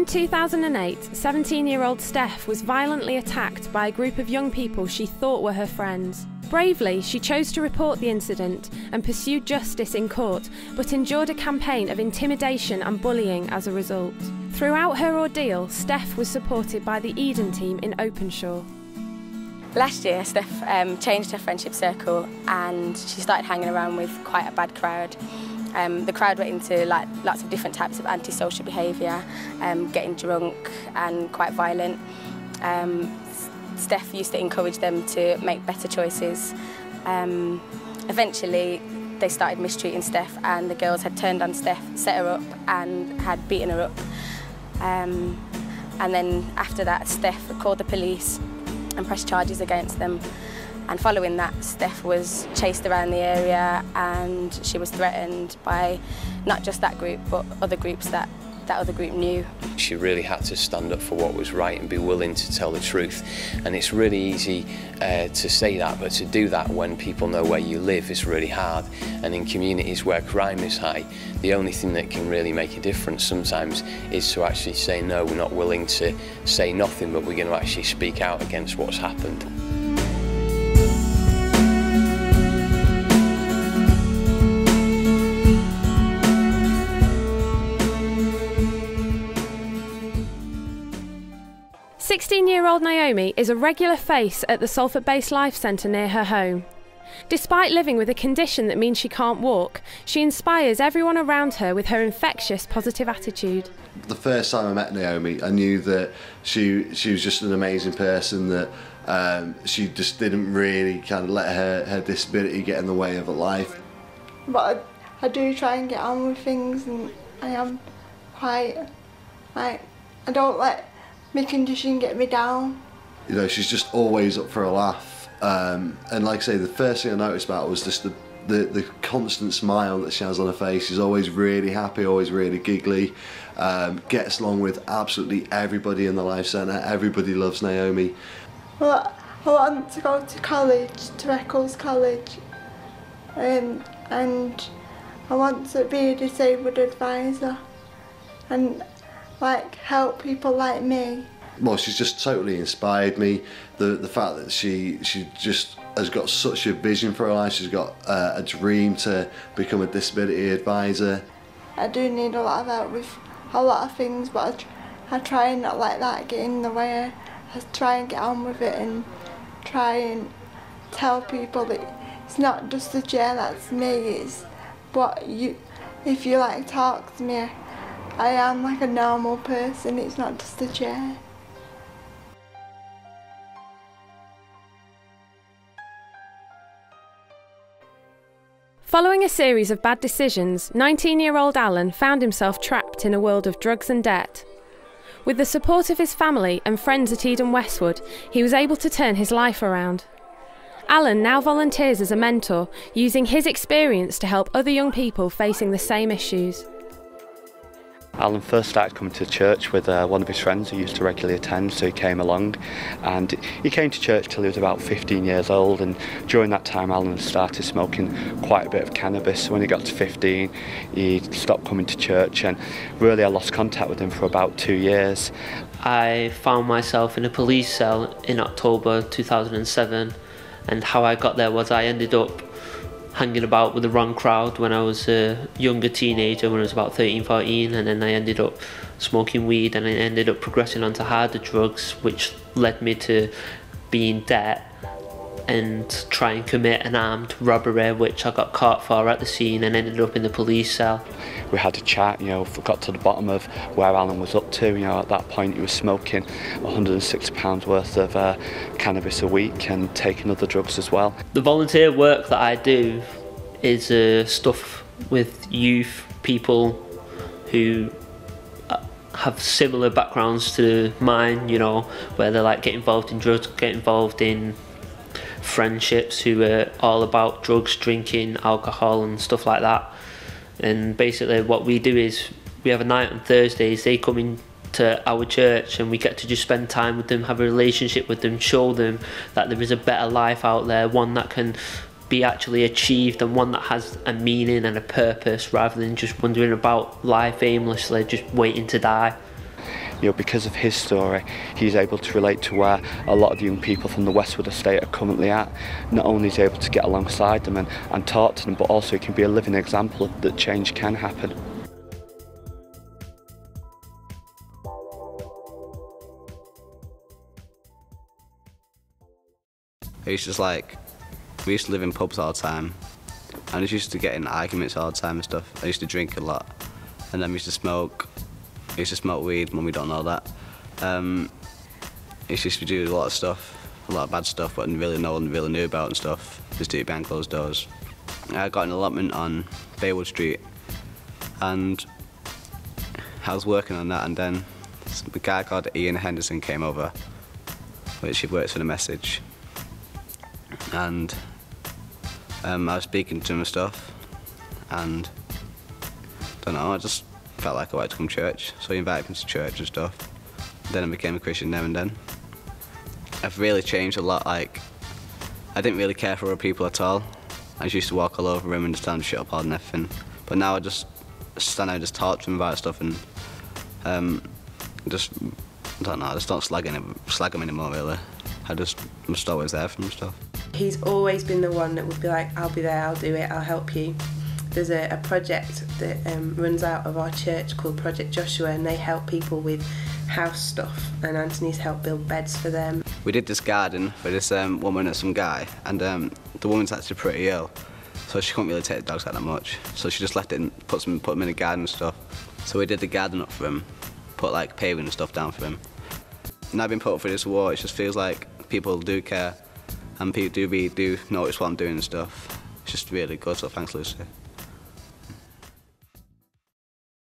2008, 17-year-old Steph was violently attacked by a group of young people she thought were her friends. Bravely, she chose to report the incident and pursued justice in court, but endured a campaign of intimidation and bullying as a result. Throughout her ordeal, Steph was supported by the Eden team in Openshaw. Last year, Steph changed her friendship circle and she started hanging around with quite a bad crowd. The crowd went into lots of different types of antisocial behaviour, getting drunk and quite violent. Steph used to encourage them to make better choices. Eventually, they started mistreating Steph and the girls had turned on Steph, set her up and had beaten her up. And then after that, Steph called the police and pressed charges against them. And following that, Steph was chased around the area and she was threatened by not just that group, but other groups that other group knew. She really had to stand up for what was right and be willing to tell the truth. And it's really easy to say that, but to do that when people know where you live is really hard. And in communities where crime is high, the only thing that can really make a difference sometimes is to actually say, no, we're not willing to say nothing, but we're going to actually speak out against what's happened. "16-year-old Naomi is a regular face at the Salford-based Life Centre near her home. Despite living with a condition that means she can't walk, she inspires everyone around her with her infectious positive attitude. The first time I met Naomi, I knew that she was just an amazing person, that she just didn't really kind of let her disability get in the way of her life. But I do try and get on with things, and I am quite, I don't let my condition get me down. You know, she's just always up for a laugh. And like I say, the first thing I noticed about her was just the constant smile that she has on her face. She's always really happy, always really giggly, gets along with absolutely everybody in the Life Centre. Everybody loves Naomi. Well, I want to go to college, to Eccles College, and I want to be a disabled advisor and help people like me. Well, she's just totally inspired me. The fact that she just has got such a vision for her life. She's got a dream to become a disability advisor. I do need a lot of help with a lot of things, but I try and not let that get in the way. I try and get on with it and try and tell people that it's not just the chair that's me, it's if you talk to me, I am like a normal person, it's not just a chair. Following a series of bad decisions, 19-year-old Alan found himself trapped in a world of drugs and debt. With the support of his family and friends at Eden Westwood, he was able to turn his life around. Alan now volunteers as a mentor, using his experience to help other young people facing the same issues. Alan first started coming to church with one of his friends who used to regularly attend, so he came along, and he came to church till he was about 15 years old, and during that time Alan started smoking quite a bit of cannabis. So when he got to 15 he stopped coming to church, and really I lost contact with him for about 2 years. I found myself in a police cell in October 2007, and how I got there was I ended up hanging about with the wrong crowd when I was a younger teenager, when I was about 13, 14, and then I ended up smoking weed, and I ended up progressing onto harder drugs, which led me to be in debt and try and commit an armed robbery, which I got caught for at the scene and ended up in the police cell. We had a chat, got to the bottom of where Alan was up to. At that point he was smoking £160 worth of cannabis a week and taking other drugs as well. The volunteer work that I do is stuff with youth, people who have similar backgrounds to mine, where they get involved in drugs, get involved in friendships, who are all about drugs, drinking, alcohol and stuff like that. And basically what we do is we have a night on Thursdays, they come into our church and we get to just spend time with them, have a relationship with them, show them that there is a better life out there, one that can be actually achieved and one that has a meaning and a purpose, rather than just wandering about life aimlessly, just waiting to die. because of his story, he's able to relate to where a lot of the young people from the Westwood estate are currently at. Not only is he able to get alongside them and talk to them, but also he can be a living example that change can happen. It's just like, we used to live in pubs all the time, and I used to get in arguments all the time and stuff. I used to drink a lot, and then we used to smoke. I used to smoke weed, Mum, we don't know that. I used to do a lot of stuff, a lot of bad stuff, but no one really knew about and stuff. Just do it behind closed doors. I got an allotment on Baywood Street, and I was working on that, and then a guy called Ian Henderson came over, which he works for The Message. And I was speaking to him and stuff, and I don't know, I just felt like I wanted to come to church, so he invited me to church and stuff. Then I became a Christian there and then. I've really changed a lot. Like, I didn't really care for other people at all. I just used to walk all over him and just tell him to shut up and everything. But now I just stand there and just talk to him about stuff, and I don't know, I just don't slag him anymore really. I'm just always there for him and stuff. He's always been the one that would be like, I'll be there, I'll do it, I'll help you. There's a project that runs out of our church called Project Joshua, and they help people with house stuff, and Anthony's helped build beds for them. We did this garden for this woman and some guy, and the woman's actually pretty ill, so she couldn't really take the dogs out that much. So she just left it and put them in the garden and stuff. So we did the garden up for him, put like paving and stuff down for him. Now I've been put up for this war, it just feels like people do care, and people do notice what I'm doing and stuff. It's just really good, so thanks, Lucy.